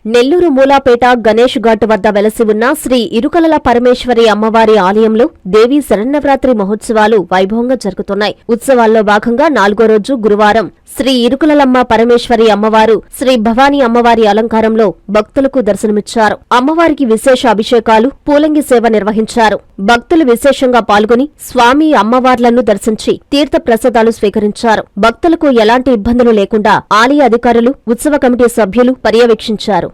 నెల్లూరు మూలాపేట గణేష్ ఘాట్ వద్ద వెలసి ఉన్న శ్రీ ఇరుకలల పరమేశ్వరి అమ్మవారి ఆలయంలో దేవీ శరన్నవరాత్రి మహోత్సవాలు వైభవంగా జరుగుతున్నాయి. ఉత్సవాల్లో భాగంగా 4గో రోజు గురువారం శ్రీ ఇరుకులలమ్మ పరమేశ్వరి అమ్మవారు శ్రీ భవానీ అమ్మవారి అలంకారంలో భక్తులకు దర్శనమిచ్చారు. అమ్మవారికి విశేష అభిషేకాలు, పూలంగి సేవ నిర్వహించారు. భక్తులు విశేషంగా పాల్గొని స్వామి అమ్మవార్లను దర్శించి తీర్థ ప్రసాదాలు స్వీకరించారు. భక్తులకు ఎలాంటి ఇబ్బందులు లేకుండా ఆలయ అధికారులు, ఉత్సవ కమిటీ సభ్యులు పర్యవేక్షించారు.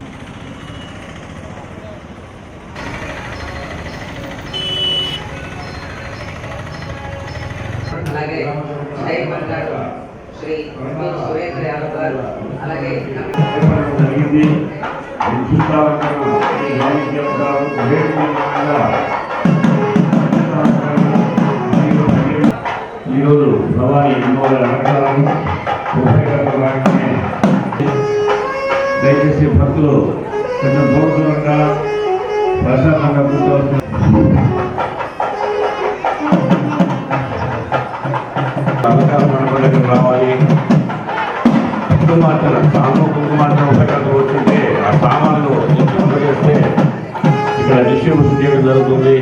ఈరోజు భవానీ అమ్మవారి అలంకారాన్ని దయచేసి భక్తులు కొంచెం దూరంగా ప్రశాంతంగా కూర్చోవలసిన అలంకార మండపానికి రావాలి. కుంకుమార్చన కుంకుమార్చన ఉపయోగం వచ్చింటే ఆ సామాన్లు అందజేస్తే ఇక్కడ డిస్ట్రిబ్యూషన్ చేయడం జరుగుతుంది.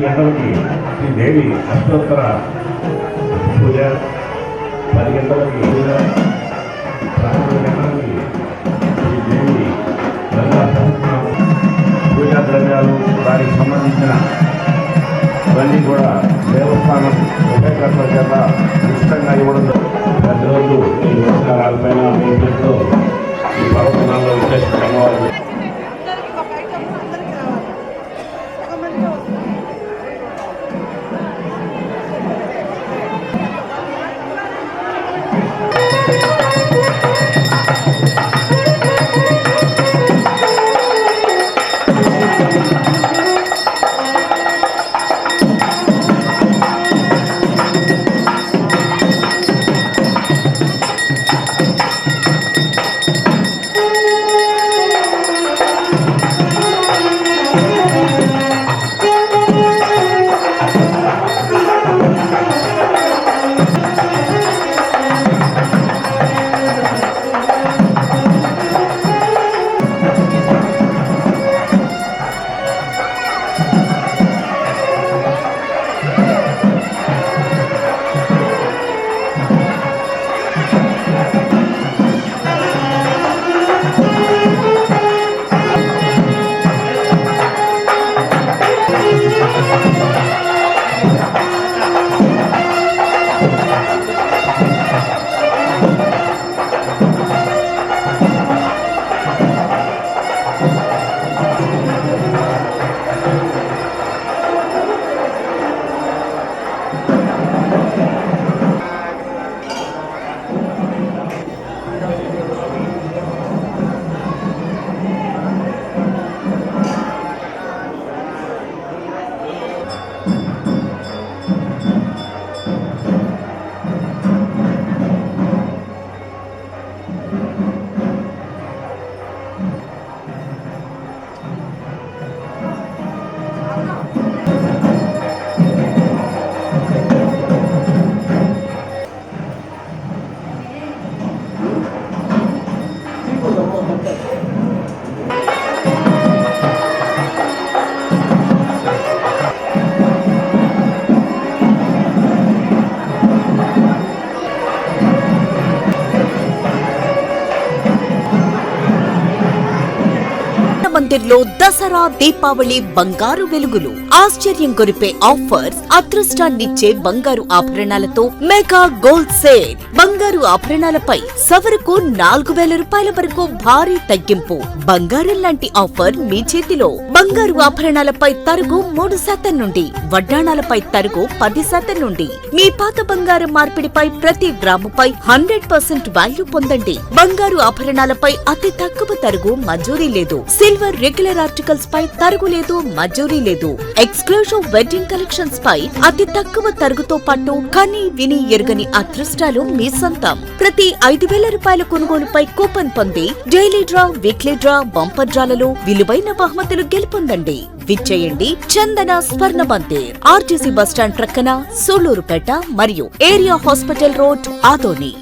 గంటలకి శ్రీ దేవి అష్టోత్తర పూజ, 10 గంటలకి పూజ, 12 గంటలకి శ్రీ దేవి పూజా ద్రవ్యాలు, దానికి సంబంధించిన ఇవన్నీ కూడా దేవస్థానం ఉపయోగకర్తల చేత ఉచితంగా ఇవ్వడం. ప్రతిరోజు ఈ నమస్కారాలపైన చేస్తూ ఈ పర్వతనాల్లో విశేషంగా అమ్మవారు మందిర్లో దసరా దీపావళి బంగారు వెలుగులు, ఆశ్చర్యం కొరిపే ఆఫర్స్, అదృష్టాన్నిచ్చే బంగారు ఆభరణాలతో మెగా గోల్డ్ సేల్. బంగారు ఆభరణాలపై సవరకు 4000 రూపాయల వరకు భారీ తగ్గింపు. బంగారం లాంటి ఆఫర్ మీ చేతిలో. బంగారు ఆభరణాలపై తరుగు 3% నుండి, వడ్డాణాలపై తరుగు 10% నుండి. మీ పాత బంగారం మార్పిడిపై ప్రతి గ్రాముపై 100% వాల్యూ పొందండి. బంగారు ఆభరణాలపై అతి తక్కువ తరుగు మంజూరీ లేదు. సిల్వర్ రెగ్యులర్ ఆర్టికల్స్ పై తరుగులేదు, మజూరీ లేదు. ఎక్స్క్లూజివ్ వెడ్డింగ్ కలెక్షన్స్ పై అతి తక్కువ తరుగుతో పాటు కని విని ఎరుగని అదృష్టాలు మీ సొంతం. ప్రతి 5,000 రూపాయల కొనుగోలుపై కూపన్ పొంది daily draw, weekly draw, bumper డ్రాలలో విలువైన బహుమతులు గెలుపొందండి. విచ్చేయండి చందన స్వర్ణ మందిర్, ఆర్టీసీ బస్టాండ్ ప్రక్కన, సూళ్లూరుపేట మరియు ఏరియా హాస్పిటల్ రోడ్, ఆదోని.